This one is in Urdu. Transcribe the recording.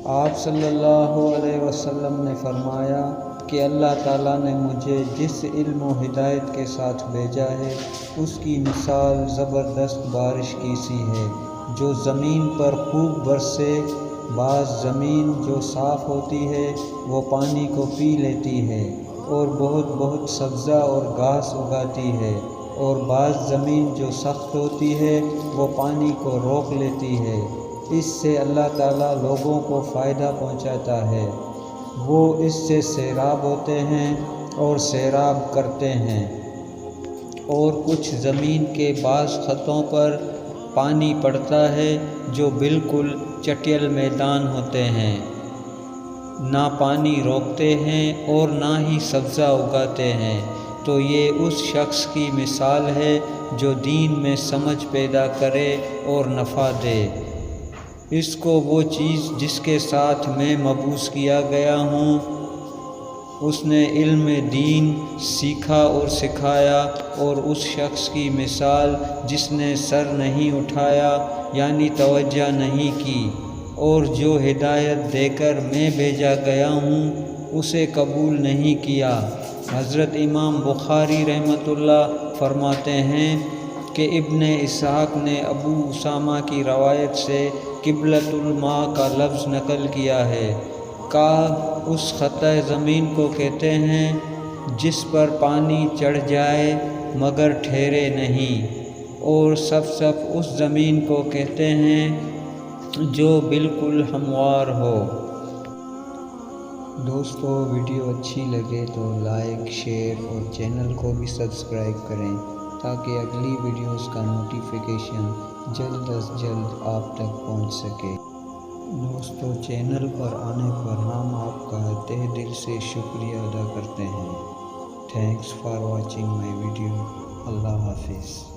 آپ صلی اللہ علیہ وسلم نے فرمایا کہ اللہ تعالیٰ نے مجھے جس علم و ہدایت کے ساتھ بھیجا ہے اس کی مثال زبردست بارش کی سی ہے جو زمین پر خوب برسے۔ بعض زمین جو صاف ہوتی ہے وہ پانی کو پی لیتی ہے اور بہت سبزہ اور گھاس اگاتی ہے، اور بعض زمین جو سخت ہوتی ہے وہ پانی کو روک لیتی ہے۔ اس سے اللہ تعالیٰ لوگوں کو فائدہ پہنچاتا ہے، وہ اس سے سیراب ہوتے ہیں اور سیراب کرتے ہیں۔ اور کچھ زمین کے بعض خطوں پر پانی پڑتا ہے جو بالکل چٹیل میدان ہوتے ہیں، نہ پانی روکتے ہیں اور نہ ہی سبزہ اگاتے ہیں، تو یہ اس شخص کی مثال ہے جو دین میں سمجھ پیدا کرے اور نفع دے۔ اس کو وہ چیز جس کے ساتھ میں مبعوث کیا گیا ہوں اس نے علم دین سیکھا اور سکھایا، اور اس شخص کی مثال جس نے سر نہیں اٹھایا یعنی توجہ نہیں کی، اور جو ہدایت دے کر میں بھیجا گیا ہوں اسے قبول نہیں کیا۔ حضرت امام بخاری رحمۃ اللہ فرماتے ہیں کہ ابن اسحاق نے ابو اسامہ کی روایت سے قبلۃ الماء کا لفظ نقل کیا ہے۔ اس خطۂ زمین کو کہتے ہیں جس پر پانی چڑھ جائے مگر ٹھہرے نہیں، اور صف اس زمین کو کہتے ہیں جو بالکل ہموار ہو۔ دوستو، ویڈیو اچھی لگے تو لائک، شیئر اور چینل کو بھی سبسکرائب کریں تاکہ اگلی ویڈیوز کا نوٹیفیکیشن جلد از جلد آپ تک پہنچ سکے۔ دوستو، چینل پر آنے پر ہم آپ کا تہہ دل سے شکریہ ادا کرتے ہیں۔ Thanks for watching my video. اللہ حافظ۔